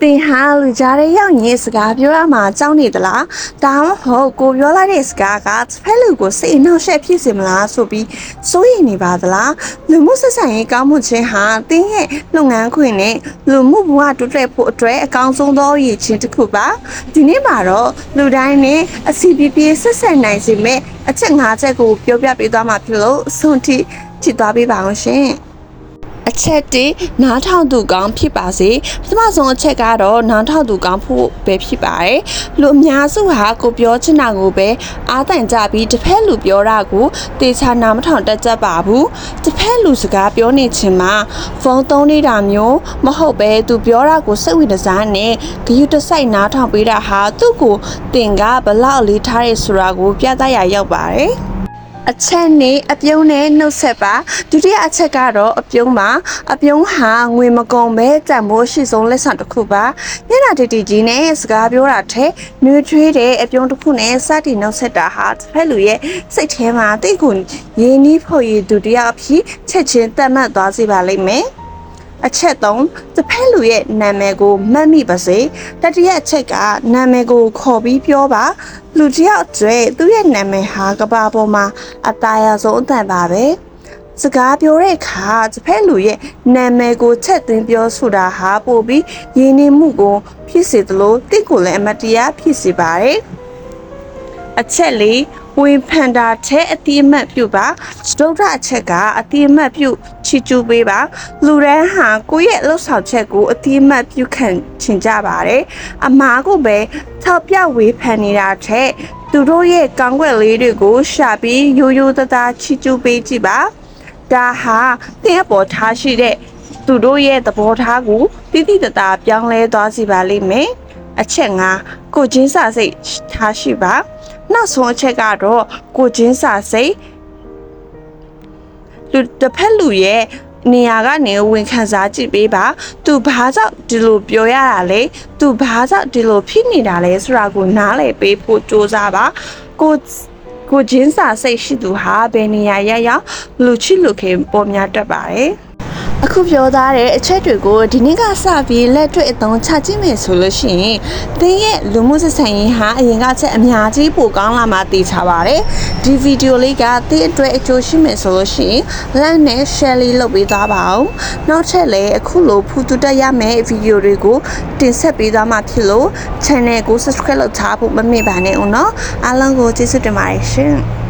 တင်ဟာလူကြားတဲ့ရောက်ရင်စကားပြောရမှာကြောက်နေသလားဒါမှမဟုတ်ကိုပြောလိုက်တဲ့စကားကဖက်လူကိုစိတ်အနှောက်အယှက်ဖြစ်စေမလားဆိုပြီးစိုးရိမ်နေပါသလားလူမှုဆက်ဆံရေးကောင်းမှုချင်းဟာတင်းရဲ့လုပ်ငန်းခွင်နဲ့လူမှုဘဝတိုးတက်ဖို့အတွက်အကောင်းဆုံးသောရည်ချင်းတစ်ခုပါဒီနေ့မှာတော့လူတိုင်းနဲ့အစီပြပြဆက်ဆက်နိုင်စေမဲ့အချက်၅ချက်ကိုပြောပြပေးသွားမှာဖြစ်လို့အဆုံးထိကြည့်သွားပေးပါအောင်ရှင်အချက်တနားထောင်သူကောင်းဖြစ်ပါစေပထမဆုံးအချက်ကတော့နားထောင်သူကောင်းဖို့ပဲဖြစ်ပါတယ်လူအများစုဟာကိုပြောချင်တာကိုပဲအားတန်ကြပြီးတစ်ဖက်လူပြောတာကိုတေချာနားမထောင်တတ်ကြပါဘူးတစ်ဖက်လူစကားပြောနေချင်မှာဖုန်းသုံးနေတာမျိုးမဟုတ်ပဲသူပြောတာကိုစိတ်ဝင်စားနဲ့ဂရုတစိုက်နားထောင်ပေးတာဟာသူ့ကိုတင်ကဘလောက်လေးထားရဲဆိုတာကိုပြသရရောက်ပါတယ်အချက်နဲ့အပြုံးနဲ့နှုတ်ဆက်ပါဒုတိယအချက်ကတော့အပြုံးပါအပြုံးဟာငွေမကုန်ပဲတန်ဖိုးရှိဆုံးလက်ဆောင်တစ်ခုပါမျက်နှာတီတီကြီးနဲ့စကားပြောတာထက်နှွေးထွေးတဲ့အပြုံးတစ်ခုနဲ့စတင်နှုတ်ဆက်တာဟာတစ်ဖက်လူရဲ့စိတ်ထဲမှာတိတ်ကိုရင်းနှီးဖို့ရဒုတိယအဖြစ်ချက်ချင်းတတ်မှတ်သွားစေပါလိမ့်မယ်အချက်3တစ်ဖက်လူရဲ့နာမည်ကိုမှတ်မိပါစေတတိယအချက်ကနာမည်ကိုခေါ်ပြီးပြောပါလူတစ်ယောက်တွေသူ့ရဲ့နာမည်ဟာကဘာပေါ်မှာအသားရဆုံးအတန်ပါပဲစကားပြောတဲ့အခါတစ်ဖက်လူရဲ့နာမည်ကိုချက်သွင်းပြောဆိုတာဟာပို့ပြီးရင်းနှီးမှုကိုဖြစ်စေသလိုတင့်ကိုလည်းအမတရားဖြစ်စေပါတယ်အချက်၄ဝေဖန်တာတဲ့အတိအမှတ်ပြုပါစတုဒ္ဓအချက်ကအတိအမှတ်ပြုချီကျူးပေးပါလူရန်ဟာကိုယ့်ရဲ့လှုပ်ဆောင်ချက်ကိုအတိအမှတ်ပြုခံချင်ကြပါတယ်အမားကိုပဲထောက်ပြဝေဖန်နေတာတဲ့သူတို့ရဲ့ကောင်းကွက်လေးတွေကိုရှာပြီးရိုးရိုးသားသားချီကျူးပေးကြည့်ပါဒါဟာတဲ့အပေါ်ထားရှိတဲ့သူတို့ရဲ့သဘောထားကိုတိတိတသားပြောင်းလဲသွားစေပါလိမ့်မယ်အချက်၅ကိုချင်းစာစိတ်ထားရှိပါနောက်ဆုံးအချက်ကတော့ကိုချင်းစာစိတ်လူတစ်ဖက်လူရဲ့နေရာကနေဝင်ခံစားကြည့်ပေးပါသူဘာကြောင့်ဒီလိုပြောရတာလဲသူဘာကြောင့်ဒီလိုဖြစ်နေတာလဲဆိုတာကိုနားလည်ပေးဖို့ကြိုးစားပါကိုချင်းစာစိတ်ရှိသူဟာဘယ်နေရာရောက်လူချစ်လူခင်ပေါ်များတတ်ပါတယ်အခုပြောသားတဲ့အချက်တွေကိုဒီနေ့ကစပြီးလက်တွေ့အသုံးချကြည့်မယ်ဆိုလို့ရှိရင်သင်ရဲ့လူမှုဆက်ဆံရေးဟာအရင်ကချက်အများကြီးပိုကောင်းလာမှသိချပါတယ်ဒီဗီဒီယိုလေးကသင်အတွက်အကျိုးရှိမယ်ဆိုလို့ရှိရင် like နဲ့ share လေးလုပ်ပေးသွားပါဦးနောက်ထပ်လည်းအခုလိုဖူတူတက်ရမယ့်ဗီဒီယိုတွေကိုတင်ဆက်ပေးသွားမှာဖြစ်လို့ channel ကို subscribe လုပ်ထားဖို့မမေ့ပါနဲ့ဦးနော်အားလုံးကိုကျေးဇူးတင်ပါတယ်ရှင်